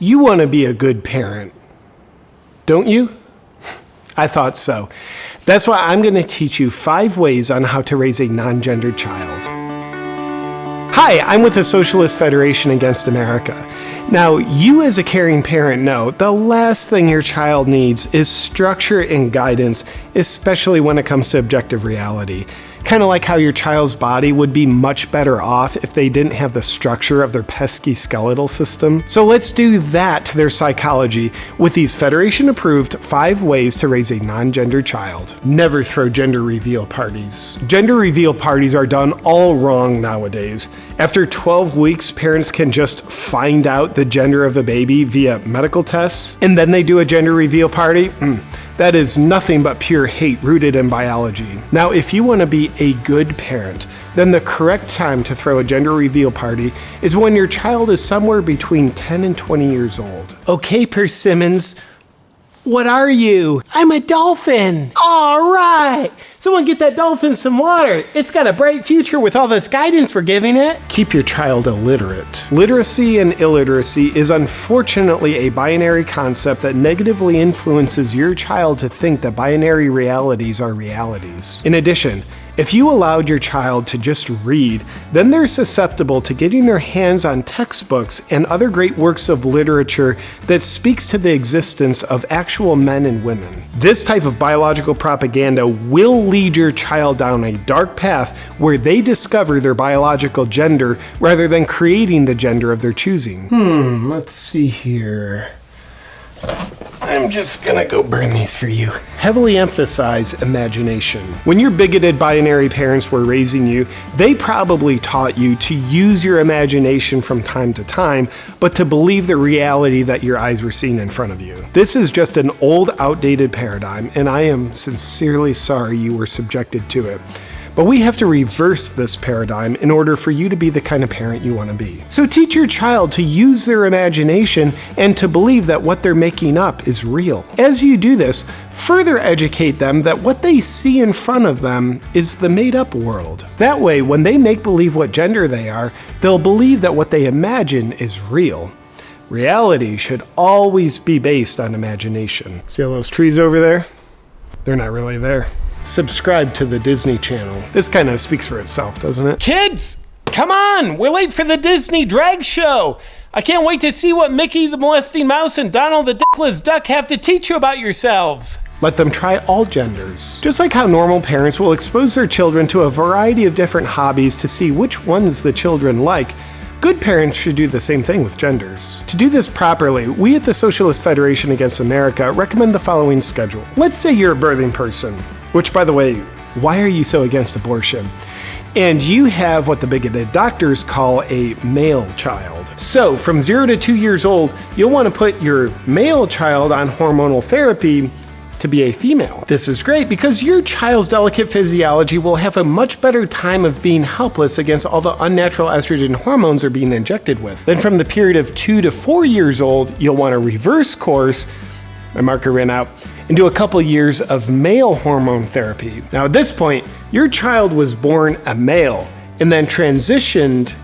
You want to be a good parent, don't you? I thought so. That's why I'm going to teach you 5 ways on how to raise a non-gendered child. Hi, I'm with the Socialist Federation Against America. Now, you as a caring parent know the last thing your child needs is structure and guidance, especially when it comes to objective reality. Kind of like how your child's body would be much better off if they didn't have the structure of their pesky skeletal system. So let's do that to their psychology with these Federation-approved 5 ways to raise a non-gender child. Never throw gender reveal parties. Gender reveal parties are done all wrong nowadays. After 12 weeks, parents can just find out the gender of a baby via medical tests, and then they do a gender reveal party. That is nothing but pure hate rooted in biology. Now, if you want to be a good parent, then the correct time to throw a gender reveal party is when your child is somewhere between 10 and 20 years old. Okay, Persimmons, what are you? I'm a dolphin. All right. Someone get that dolphin some water. It's got a bright future with all this guidance we're giving it. Keep your child illiterate. Literacy and illiteracy is unfortunately a binary concept that negatively influences your child to think that binary realities are realities. In addition, if you allowed your child to just read, then they're susceptible to getting their hands on textbooks and other great works of literature that speaks to the existence of actual men and women. This type of biological propaganda will lead your child down a dark path where they discover their biological gender rather than creating the gender of their choosing. Let's see here. I'm just gonna go burn these for you. Heavily emphasize imagination. When your bigoted binary parents were raising you, they probably taught you to use your imagination from time to time, but to believe the reality that your eyes were seeing in front of you. This is just an old, outdated paradigm, and I am sincerely sorry you were subjected to it. But we have to reverse this paradigm in order for you to be the kind of parent you want to be. So teach your child to use their imagination and to believe that what they're making up is real. As you do this, further educate them that what they see in front of them is the made-up world. That way, when they make believe what gender they are, they'll believe that what they imagine is real. Reality should always be based on imagination. See all those trees over there? They're not really there. Subscribe to the Disney Channel. This kind of speaks for itself, doesn't it? Kids, come on! We're late for the Disney drag show! I can't wait to see what Mickey the Molesting Mouse and Donald the Dickless Duck have to teach you about yourselves. Let them try all genders. Just like how normal parents will expose their children to a variety of different hobbies to see which ones the children like, good parents should do the same thing with genders. To do this properly, we at the Socialist Federation Against America recommend the following schedule. Let's say you're a birthing person, which, by the way, why are you so against abortion? And you have what the bigoted doctors call a male child. So from 0 to 2 years old, you'll want to put your male child on hormonal therapy to be a female. This is great because your child's delicate physiology will have a much better time of being helpless against all the unnatural estrogen hormones they're being injected with. Then from the period of 2 to 4 years old, you'll want to reverse course, my marker ran out, and do a couple years of male hormone therapy. Now at this point, your child was born a male and then transitioned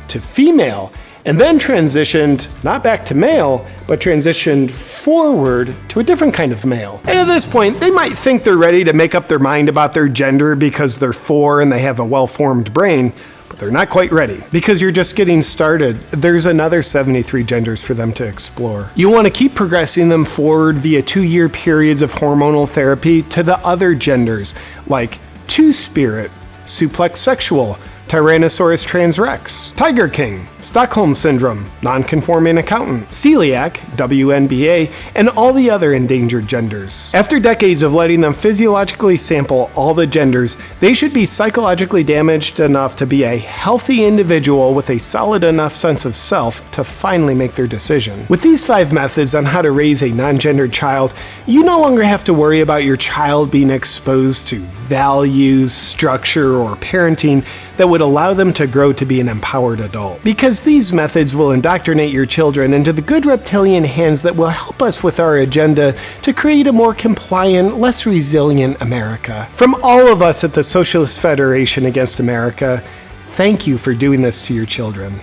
to female and then transitioned not back to male, but transitioned forward to a different kind of male. And at this point, they might think they're ready to make up their mind about their gender because they're 4 and they have a well-formed brain, but they're not quite ready. Because you're just getting started, there's another 73 genders for them to explore. You want to keep progressing them forward via 2-year periods of hormonal therapy to the other genders, like Two-Spirit, Suplex Sexual, Tyrannosaurus transrex, Tiger King, Stockholm Syndrome, Non-Conforming Accountant, Celiac, WNBA, and all the other endangered genders. After decades of letting them physiologically sample all the genders, they should be psychologically damaged enough to be a healthy individual with a solid enough sense of self to finally make their decision. With these 5 methods on how to raise a non-gendered child, you no longer have to worry about your child being exposed to values, structure, or parenting that would allow them to grow to be an empowered adult. Because these methods will indoctrinate your children into the good reptilian hands that will help us with our agenda to create a more compliant, less resilient America. From all of us at the Socialist Federation Against America, thank you for doing this to your children.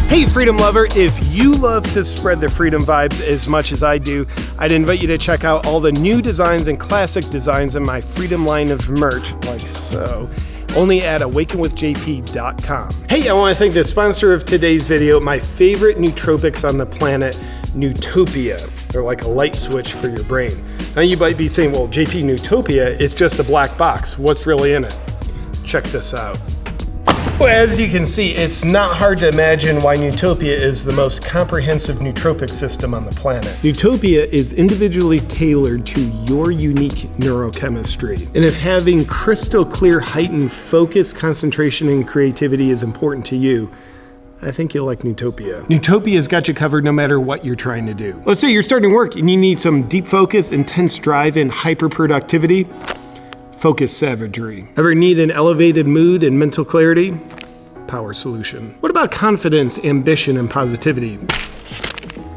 Hey Hey, Freedom Lover, if you love to spread the freedom vibes as much as I do, I'd invite you to check out all the new designs and classic designs in my Freedom line of merch, like so, only at awakenwithjp.com. Hey, I want to thank the sponsor of today's video, my favorite nootropics on the planet, Nootopia. They're like a light switch for your brain. Now you might be saying, well, JP, Nootopia is just a black box. What's really in it? Check this out. Well, as you can see, it's not hard to imagine why Nootopia is the most comprehensive nootropic system on the planet. Nootopia is individually tailored to your unique neurochemistry. And if having crystal clear, heightened focus, concentration, and creativity is important to you, I think you'll like Nootopia. Nootopia's got you covered no matter what you're trying to do. Let's say you're starting work and you need some deep focus, intense drive, and hyper-productivity. Focus Savagery. Ever need an elevated mood and mental clarity? Power Solution. What about confidence, ambition, and positivity?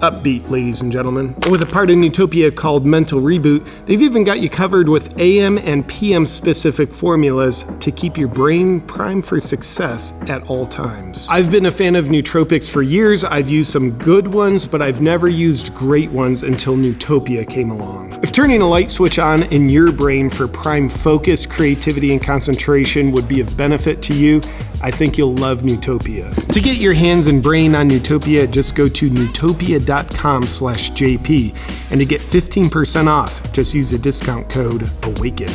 Upbeat, ladies and gentlemen. With a part of Nootopia called Mental Reboot, they've even got you covered with AM and PM specific formulas to keep your brain primed for success at all times. I've been a fan of nootropics for years. I've used some good ones, but I've never used great ones until Nootopia came along. If turning a light switch on in your brain for prime focus, creativity, and concentration would be of benefit to you, I think you'll love Nootopia. To get your hands and brain on Nootopia, just go to nootopia.com/JP, and to get 15% off, just use the discount code AWAKEN.